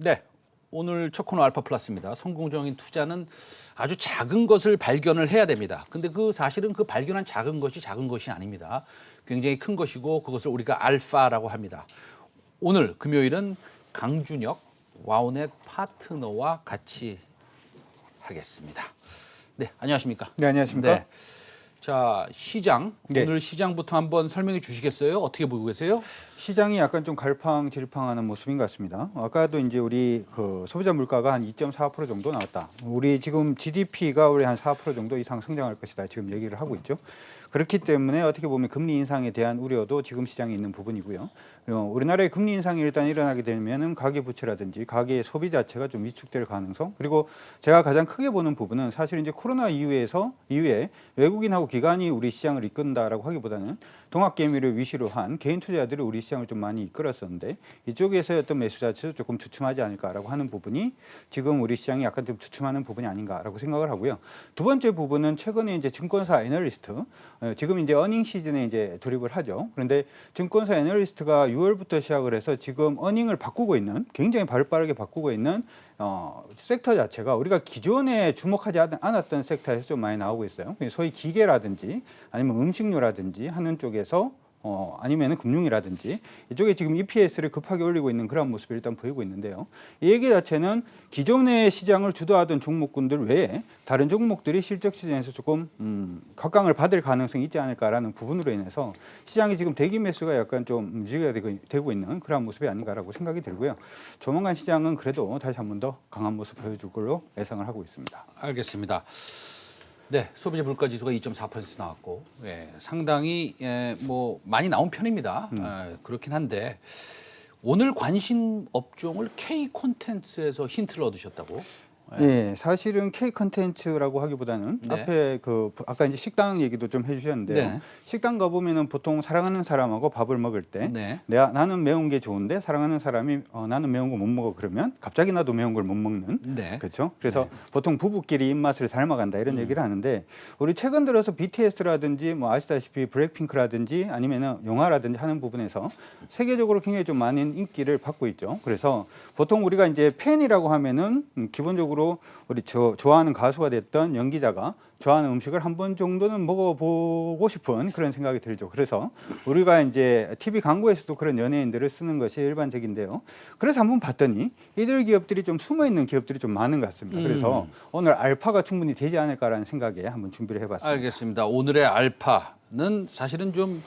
네, 오늘 첫 코너 알파 플러스입니다. 성공적인 투자는 아주 작은 것을 발견을 해야 됩니다. 근데 사실은 그 발견한 작은 것이 아닙니다. 굉장히 큰 것이고 그것을 우리가 알파라고 합니다. 오늘 금요일은 강준혁 와우넷 파트너와 같이 하겠습니다. 네, 안녕하십니까? 네, 안녕하십니까? 네. 자, 시장. 네. 오늘 시장부터 한번 설명해 주시겠어요? 어떻게 보고 계세요? 시장이 약간 좀 갈팡질팡하는 모습인 것 같습니다. 아까도 이제 우리 소비자 물가가 한 2.4% 정도 나왔다. 우리 지금 GDP가 우리 한 4% 정도 이상 성장할 것이다. 지금 얘기를 하고 있죠. 그렇기 때문에 어떻게 보면 금리 인상에 대한 우려도 지금 시장에 있는 부분이고요. 우리나라의 금리 인상이 일단 일어나게 되면은 가계 부채라든지 가계 소비 자체가 좀 위축될 가능성, 그리고 제가 가장 크게 보는 부분은 사실 이제 코로나 이후에 외국인하고 기관이 우리 시장을 이끈다라고 하기보다는 동학개미를 위시로 한 개인 투자자들이 우리 시장을 좀 많이 이끌었었는데 이쪽에서의 어떤 매수 자체도 조금 주춤하지 않을까라고 하는 부분이 지금 우리 시장이 약간 좀 주춤하는 부분이 아닌가라고 생각을 하고요. 두 번째 부분은 최근에 이제 증권사 애널리스트, 지금 이제 어닝 시즌에 이제 돌입을 하죠. 그런데 증권사 애널리스트가 6월부터 시작을 해서 지금 어닝을 바꾸고 있는, 굉장히 발빠르게 바꾸고 있는 섹터 자체가 우리가 기존에 주목하지 않았던 섹터에서 좀 많이 나오고 있어요. 소위 기계라든지 아니면 음식료라든지 하는 쪽에서 아니면 금융이라든지 이쪽에 지금 EPS를 급하게 올리고 있는 그런 모습을 일단 보이고 있는데요. 이 얘기 자체는 기존의 시장을 주도하던 종목군들 외에 다른 종목들이 실적 시즌에서 조금 각광을 받을 가능성이 있지 않을까라는 부분으로 인해서 시장이 지금 대기 매수가 약간 좀 움직여야 되고 있는 그런 모습이 아닌가라고 생각이 들고요. 조만간 시장은 그래도 다시 한 번 더 강한 모습 보여줄 걸로 예상을 하고 있습니다. 알겠습니다. 네, 소비자 물가 지수가 2.4% 나왔고, 상당히 뭐 많이 나온 편입니다. 그렇긴 한데 오늘 관심 업종을 K 콘텐츠에서 힌트를 얻으셨다고? 네, 사실은 K 컨텐츠라고 하기보다는 네. 앞에 아까 이제 식당 얘기도 좀 해주셨는데요. 네. 식당 가보면은 보통 사랑하는 사람하고 밥을 먹을 때 네. 나는 매운 게 좋은데 사랑하는 사람이 나는 매운 거 못 먹어 그러면 갑자기 나도 매운 걸 못 먹는. 네. 그렇죠. 그래서 보통 부부끼리 입맛을 닮아간다 이런 얘기를 하는데 우리 최근 들어서 BTS라든지 뭐 아시다시피 블랙핑크라든지 아니면은 영화라든지 하는 부분에서 세계적으로 굉장히 좀 많은 인기를 받고 있죠. 그래서 보통 우리가 이제 팬이라고 하면은 기본적으로 우리 좋아하는 가수가 됐던 연기자가 좋아하는 음식을 한 번 정도는 먹어보고 싶은 그런 생각이 들죠. 그래서 우리가 이제 TV 광고에서도 그런 연예인들을 쓰는 것이 일반적인데요. 그래서 한번 봤더니 이들 기업들이 좀 숨어 있는 기업들이 좀 많은 것 같습니다. 그래서 오늘 알파가 충분히 되지 않을까라는 생각에 한번 준비를 해봤습니다. 알겠습니다. 오늘의 알파는 사실은 좀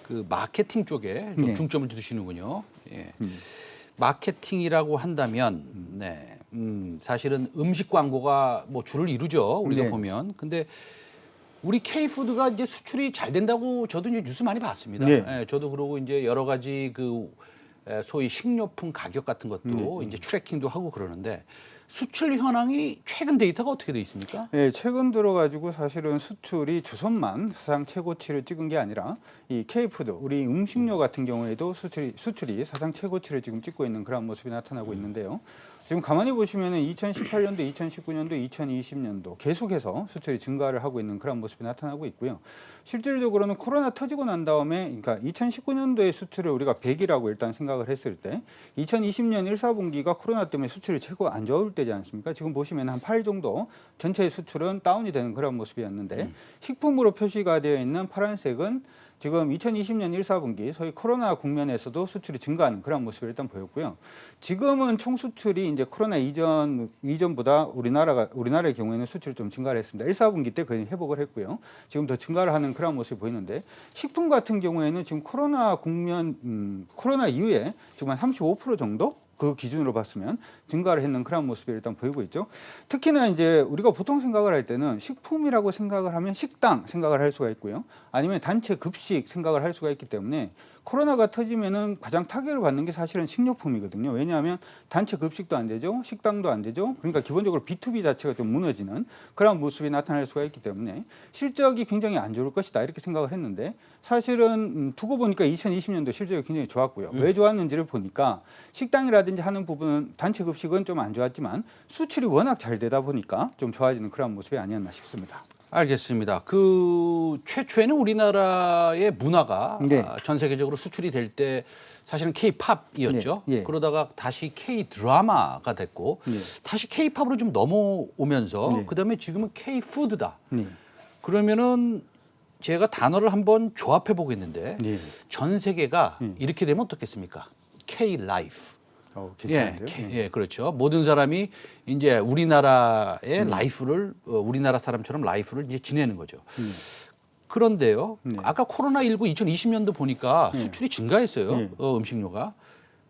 그 마케팅 쪽에 좀 네. 중점을 두시는군요. 예. 마케팅이라고 한다면, 사실은 음식 광고가 뭐 주를 이루죠. 우리가 네. 보면. 근데 우리 K푸드가 이제 수출이 잘 된다고 저도 이제 뉴스 많이 봤습니다. 네. 예, 저도 그러고 이제 여러 가지 소위 식료품 가격 같은 것도 이제 트래킹도 하고 그러는데 수출 현황이 최근 데이터가 어떻게 돼 있습니까? 네, 최근 들어가지고 사실은 수출이 조선만 사상 최고치를 찍은 게 아니라 이 K푸드, 우리 음식료 같은 경우에도 수출이 사상 최고치를 지금 찍고 있는 그런 모습이 나타나고 있는데요. 지금 가만히 보시면은 2018년도, 2019년도, 2020년도 계속해서 수출이 증가를 하고 있는 그런 모습이 나타나고 있고요. 실질적으로는 코로나 터지고 난 다음에, 그러니까 2019년도에 수출을 우리가 100이라고 일단 생각을 했을 때, 2020년 1, 4분기가 코로나 때문에 수출이 최고 안 좋을 때지 않습니까? 지금 보시면 한 8 정도 전체 수출은 다운이 되는 그런 모습이었는데, 식품으로 표시가 되어 있는 파란색은 지금 2020년 1, 4분기 소위 코로나 국면에서도 수출이 증가하는 그런 모습을 일단 보였고요. 지금은 총 수출이 이제 코로나 이전보다 우리나라의 경우에는 수출이 좀 증가를 했습니다. 1, 4분기 때 거의 회복을 했고요. 지금 더 증가를 하는 그런 모습이 보이는데 식품 같은 경우에는 지금 코로나 이후에 지금 한 35% 정도 그 기준으로 봤으면 증가를 했는 그런 모습이 일단 보이고 있죠. 특히나 이제 우리가 보통 생각을 할 때는 식품이라고 생각을 하면 식당 생각을 할 수가 있고요. 아니면 단체 급식 생각을 할 수가 있기 때문에 코로나가 터지면은 가장 타격을 받는 게 사실은 식료품이거든요. 왜냐하면 단체 급식도 안 되죠. 식당도 안 되죠. 그러니까 기본적으로 B2B 자체가 좀 무너지는 그런 모습이 나타날 수가 있기 때문에 실적이 굉장히 안 좋을 것이다 이렇게 생각을 했는데 사실은 두고 보니까 2020년도 실적이 굉장히 좋았고요. 왜 좋았는지를 보니까 식당이라든지 하는 부분은 단체 급식은 좀 안 좋았지만 수출이 워낙 잘 되다 보니까 좀 좋아지는 그런 모습이 아니었나 싶습니다. 알겠습니다. 최초에는 우리나라의 문화가 네. 전 세계적으로 수출이 될 때 사실은 K-팝이었죠. 네, 예. 그러다가 다시 K-드라마가 됐고 네. 다시 K-팝으로 좀 넘어오면서 네. 그다음에 지금은 K-푸드다. 네. 그러면은 제가 단어를 한번 조합해 보겠는데 네. 전 세계가 이렇게 되면 어떻겠습니까? K-라이프. 괜찮은데요? 예, 그렇죠. 모든 사람이 이제 우리나라의 라이프를 우리나라 사람처럼 라이프를 이제 지내는 거죠. 그런데요. 네. 아까 코로나19 2020년도 보니까 수출이 증가했어요. 네. 음식료가.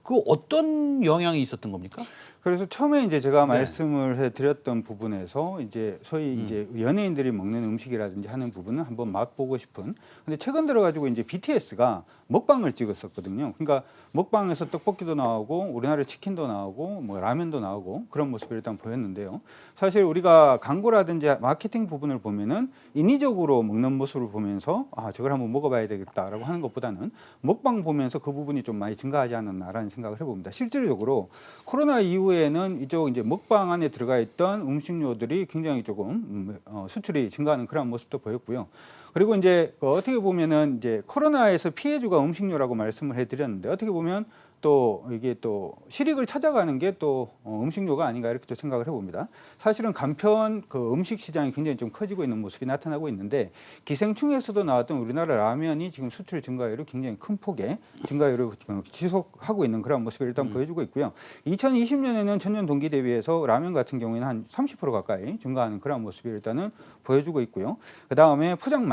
그 어떤 영향이 있었던 겁니까? 그래서 처음에 이제 제가 네. 말씀을 해드렸던 부분에서 이제 소위 이제 연예인들이 먹는 음식이라든지 하는 부분은 한번 맛보고 싶은. 근데 최근 들어가지고 이제 BTS가 먹방을 찍었었거든요. 그러니까 먹방에서 떡볶이도 나오고 우리나라 치킨도 나오고 뭐 라면도 나오고 그런 모습을 일단 보였는데요. 사실 우리가 광고라든지 마케팅 부분을 보면은 인위적으로 먹는 모습을 보면서 아 저걸 한번 먹어봐야 되겠다라고 하는 것보다는 먹방 보면서 그 부분이 좀 많이 증가하지 않았나라는 생각을 해봅니다. 실질적으로 코로나 이후에는 이쪽 이제 먹방 안에 들어가 있던 음식료들이 굉장히 조금 수출이 증가하는 그런 모습도 보였고요. 그리고 이제 어떻게 보면은 이제 코로나에서 피해주가 음식료라고 말씀을 해드렸는데 어떻게 보면 또 이게 또 실익을 찾아가는 게 또 음식료가 아닌가 이렇게 또 생각을 해봅니다. 사실은 간편 그 음식 시장이 굉장히 좀 커지고 있는 모습이 나타나고 있는데 기생충에서도 나왔던 우리나라 라면이 지금 수출 증가율을 굉장히 큰 폭의 증가율을 지속하고 있는 그런 모습을 일단 보여주고 있고요. 2020년에는 전년 동기 대비해서 라면 같은 경우에는 한 30% 가까이 증가하는 그런 모습이 일단은 보여주고 있고요. 그 다음에 포장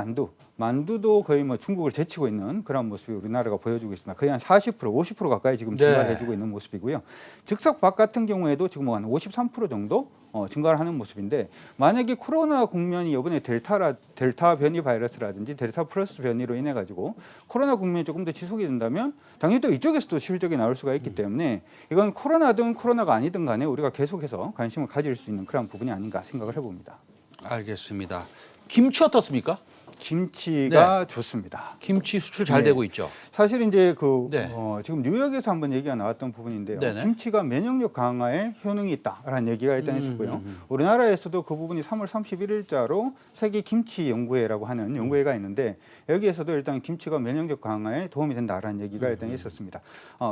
만두도 거의 뭐 중국을 제치고 있는 그런 모습이 우리나라가 보여주고 있습니다. 거의 한 40%, 50% 가까이 지금 증가를 네. 해주고 있는 모습이고요. 즉석밥 같은 경우에도 지금 한 53% 정도 증가를 하는 모습인데 만약에 코로나 국면이 이번에 델타 변이 바이러스라든지 델타 플러스 변이로 인해 가지고 코로나 국면이 조금 더 지속이 된다면 당연히 또 이쪽에서도 실적이 나올 수가 있기 때문에 이건 코로나든 코로나가 아니든 간에 우리가 계속해서 관심을 가질 수 있는 그런 부분이 아닌가 생각을 해봅니다. 알겠습니다. 김치 어떻습니까? 김치가 좋습니다. 김치 수출 잘 네. 되고 있죠. 사실 이제 네. 지금 뉴욕에서 한번 얘기가 나왔던 부분인데요. 네네. 김치가 면역력 강화에 효능이 있다라는 얘기가 일단 있었고요. 우리나라에서도 그 부분이 3월 31일자로 세계 김치 연구회라고 하는 연구회가 있는데 여기에서도 일단 김치가 면역력 강화에 도움이 된다라는 얘기가 일단 있었습니다.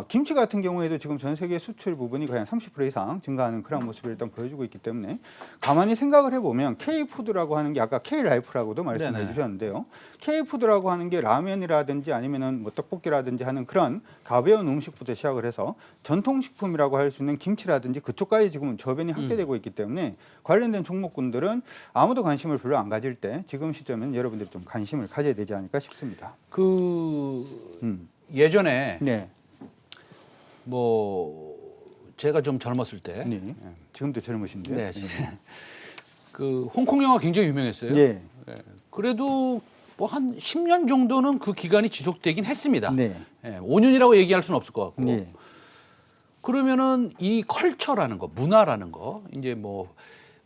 김치 같은 경우에도 지금 전 세계 수출 부분이 거의 한 30% 이상 증가하는 그런 모습을 일단 보여주고 있기 때문에 가만히 생각을 해보면 K푸드라고 하는 게 아까 K라이프라고도 말씀해 네네. 주셨는데요. K푸드라고 하는 게 라면이라든지 아니면은 뭐 떡볶이라든지 하는 그런 가벼운 음식부터 시작을 해서 전통식품이라고 할 수 있는 김치라든지 그쪽까지 지금 저변이 확대되고 있기 때문에 관련된 종목군들은 아무도 관심을 별로 안 가질 때 지금 시점에는 여러분들이 좀 관심을 가져야 되지 않을까 싶습니다. 예전에 네. 뭐 제가 좀 젊었을 때 네. 지금도 젊으신데요. 네. 그 홍콩 영화 굉장히 유명했어요. 예. 그래도 뭐 한 10년 정도는 그 기간이 지속되긴 했습니다. 네. 5년이라고 얘기할 수는 없을 것 같고. 네. 그러면은 이 컬처라는 거, 문화라는 거, 이제 뭐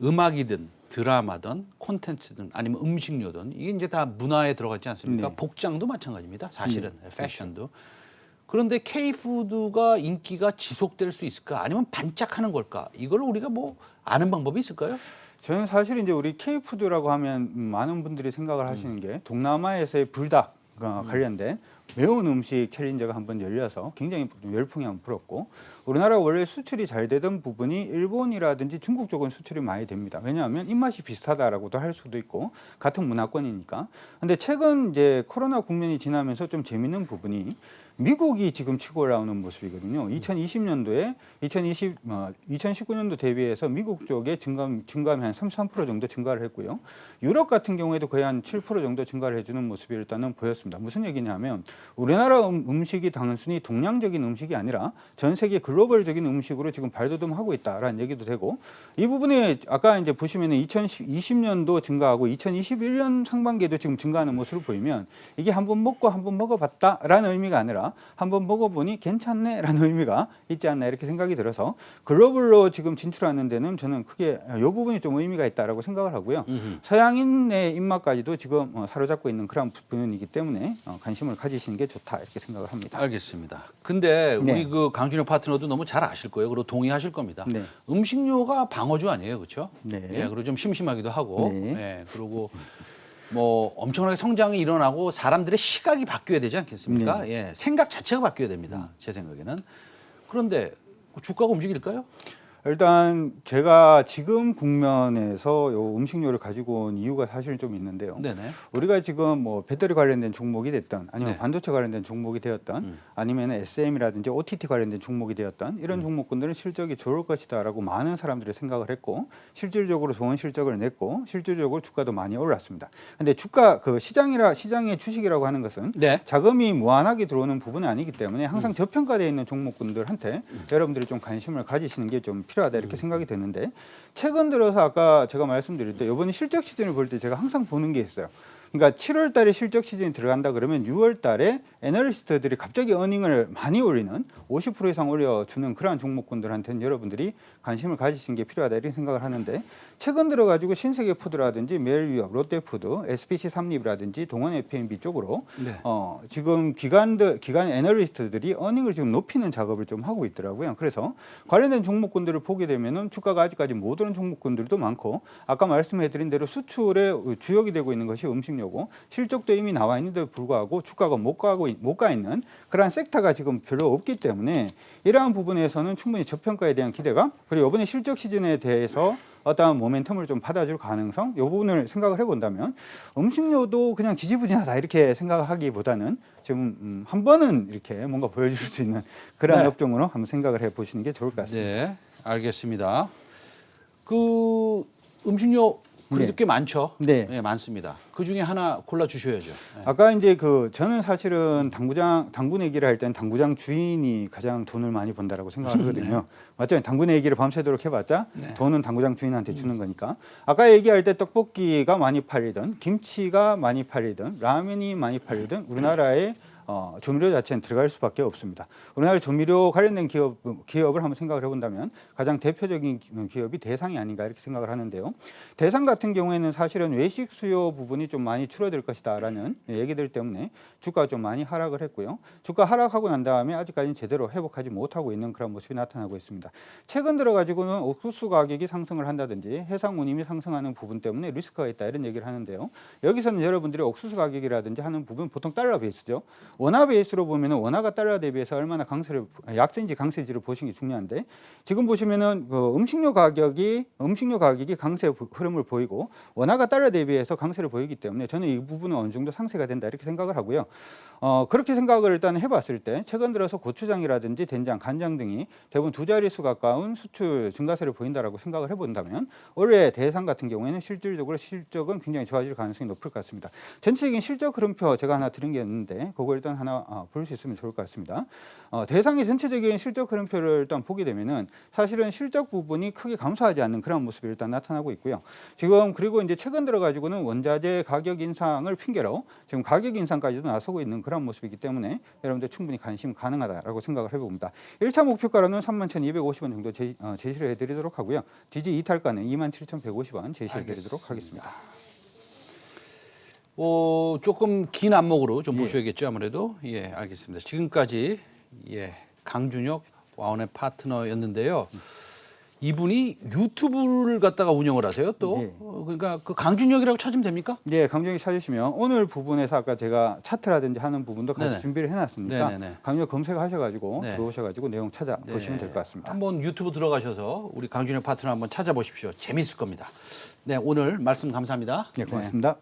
음악이든 드라마든 콘텐츠든 아니면 음식료든 이게 이제 다 문화에 들어가지 않습니까? 네. 복장도 마찬가지입니다. 사실은 패션도. 그런데 K푸드가 인기가 지속될 수 있을까? 아니면 반짝하는 걸까? 이걸 우리가 뭐 아는 방법이 있을까요? 저는 사실 이제 우리 K푸드라고 하면 많은 분들이 생각을 하시는 게 동남아에서의 불닭 관련된 매운 음식 챌린저가 한번 열려서 굉장히 열풍이 한번 불었고 우리나라가 원래 수출이 잘 되던 부분이 일본이라든지 중국 쪽은 수출이 많이 됩니다. 왜냐하면 입맛이 비슷하다라고도 할 수도 있고 같은 문화권이니까. 근데 최근 이제 코로나 국면이 지나면서 좀 재밌는 부분이 미국이 지금 치고 올라오는 모습이거든요. 2020년도에 2019년도 대비해서 미국 쪽에 증감이 한 33% 정도 증가를 했고요. 유럽 같은 경우에도 거의 한 7% 정도 증가를 해주는 모습이 일단은 보였습니다. 무슨 얘기냐면 우리나라 음식이 단순히 동양적인 음식이 아니라 전 세계 글로벌적인 음식으로 지금 발돋움하고 있다라는 얘기도 되고 이 부분에 아까 이제 보시면은 2020년도 증가하고 2021년 상반기에도 지금 증가하는 모습을 보이면 이게 한번 먹고 한번 먹어봤다라는 의미가 아니라 한번 먹어보니 괜찮네라는 의미가 있지 않나 이렇게 생각이 들어서 글로벌로 지금 진출하는 데는 저는 크게 이 부분이 좀 의미가 있다라고 생각을 하고요. 서양인의 입맛까지도 지금 사로잡고 있는 그런 부분이기 때문에 관심을 가지시는 게 좋다 이렇게 생각을 합니다. 알겠습니다. 근데 네. 우리 그 강준혁 파트너도 너무 잘 아실 거예요. 그리고 동의하실 겁니다. 네. 음식료가 방어주 아니에요, 그렇죠? 네. 예, 그리고 좀 심심하기도 하고, 네. 예, 그리고 뭐 엄청나게 성장이 일어나고 사람들의 시각이 바뀌어야 되지 않겠습니까? 예, 생각 자체가 바뀌어야 됩니다. 제 생각에는. 그런데 주가가 움직일까요? 일단 제가 지금 국면에서 요 음식료를 가지고 온 이유가 사실 좀 있는데요. 네네. 우리가 지금 뭐 배터리 관련된 종목이 됐던 아니면 네. 반도체 관련된 종목이 되었던 아니면 SM이라든지 OTT 관련된 종목이 되었던 이런 종목군들은 실적이 좋을 것이다라고 많은 사람들이 생각을 했고 실질적으로 좋은 실적을 냈고 실질적으로 주가도 많이 올랐습니다. 근데 주가 그 시장의 주식이라고 하는 것은 네. 자금이 무한하게 들어오는 부분이 아니기 때문에 항상 저평가되어 있는 종목군들한테 여러분들이 좀 관심을 가지시는 게 좀 필요하다 이렇게 생각이 되는데 최근 들어서 아까 제가 말씀드릴 때 이번에 실적 시즌을 볼 때 제가 항상 보는 게 있어요. 그러니까 7월 달에 실적 시즌이 들어간다 그러면 6월 달에 애널리스트들이 갑자기 어닝을 많이 올리는 50% 이상 올려주는 그러한 종목군들한테는 여러분들이 관심을 가지시는 게 필요하다 이렇게 생각을 하는데 최근 들어가지고 신세계푸드라든지 메일유업, 롯데푸드, SPC 삼립이라든지 동원 F&B 쪽으로 네. 지금 기관 애널리스트들이 어닝을 지금 높이는 작업을 좀 하고 있더라고요. 그래서 관련된 종목군들을 보게 되면은 주가가 아직까지 못 오른 종목군들도 많고 아까 말씀해드린 대로 수출의 주역이 되고 있는 것이 음식료고 실적도 이미 나와 있는데도 불구하고 주가가 못 가 있는 그러한 섹터가 지금 별로 없기 때문에 이러한 부분에서는 충분히 저평가에 대한 기대감 그리고 이번에 실적 시즌에 대해서 어떠한 모멘텀을 좀 받아줄 가능성 이 부분을 생각을 해본다면 음식료도 그냥 지지부진하다 이렇게 생각하기보다는 지금 한 번은 이렇게 뭔가 보여줄 수 있는 그런 네. 업종으로 한번 생각을 해보시는 게 좋을 것 같습니다. 네, 알겠습니다. 그 음식료 그래도 네. 꽤 많죠? 네. 네, 많습니다. 그 중에 하나 골라 주셔야죠. 네. 아까 이제 저는 사실은 당군 얘기를 할 때는 당구장 주인이 가장 돈을 많이 번다라고 생각하거든요. 맞죠? 당군 얘기를 밤새도록 해봤자 네. 돈은 당구장 주인한테 주는 거니까. 아까 얘기할 때 떡볶이가 많이 팔리든 김치가 많이 팔리든 라면이 많이 팔리든 우리나라의 조미료 자체는 들어갈 수밖에 없습니다. 우리나라 조미료 관련된 기업을 한번 생각을 해본다면 가장 대표적인 기업이 대상이 아닌가 이렇게 생각을 하는데요. 대상 같은 경우에는 사실은 외식 수요 부분이 좀 많이 줄어들 것이다라는 얘기들 때문에 주가가 좀 많이 하락을 했고요. 주가 하락하고 난 다음에 아직까지는 제대로 회복하지 못하고 있는 그런 모습이 나타나고 있습니다. 최근 들어가지고는 옥수수 가격이 상승을 한다든지 해상 운임이 상승하는 부분 때문에 리스크가 있다 이런 얘기를 하는데요. 여기서는 여러분들이 옥수수 가격이라든지 하는 부분 보통 달러 베이스죠. 원화 베이스로 보면은 원화가 달러 대비해서 얼마나 약세인지 강세인지를 보시는 게 중요한데 지금 보시면은 그 음식료 가격이 강세 흐름을 보이고 원화가 달러 대비해서 강세를 보이기 때문에 저는 이 부분은 어느 정도 상세가 된다 이렇게 생각을 하고요. 그렇게 생각을 일단 해봤을 때 최근 들어서 고추장이라든지 된장, 간장 등이 대부분 두 자릿수 가까운 수출 증가세를 보인다라고 생각을 해본다면 올해 대상 같은 경우에는 실질적으로 실적은 굉장히 좋아질 가능성이 높을 것 같습니다. 전체적인 실적 흐름표 제가 하나 드린 게 있는데 그거 일단 하나 볼 수 있으면 좋을 것 같습니다. 대상의 전체적인 실적 흐름표를 일단 보게 되면은 사실은 실적 부분이 크게 감소하지 않는 그런 모습이 일단 나타나고 있고요. 지금 그리고 이제 최근 들어가지고는 원자재 가격 인상을 핑계로 지금 가격 인상까지도 나서고 있는 그런 모습이기 때문에 여러분들 충분히 관심 가능하다라고 생각을 해봅니다. 1차 목표가로는 31,250원 정도 제시를 해드리도록 하고요. 지지 이탈가는 27,150원 제시해드리도록 하겠습니다. 조금 긴 안목으로 좀 보셔야겠죠, 아무래도. 예, 알겠습니다. 지금까지 강준혁 와운의 파트너였는데요. 이분이 유튜브를 갖다가 운영을 하세요, 또. 네. 그러니까 그 강준혁이라고 찾으면 됩니까? 네, 강준혁 찾으시면 오늘 부분에서 아까 제가 차트라든지 하는 부분도 같이 네네. 준비를 해놨으니까 네네네. 강준혁 검색하셔가지고 네. 들어오셔가지고 내용 찾아보시면 될 것 같습니다. 한번 유튜브 들어가셔서 우리 강준혁 파트너 한번 찾아보십시오. 재미있을 겁니다. 네, 오늘 말씀 감사합니다. 네, 고맙습니다.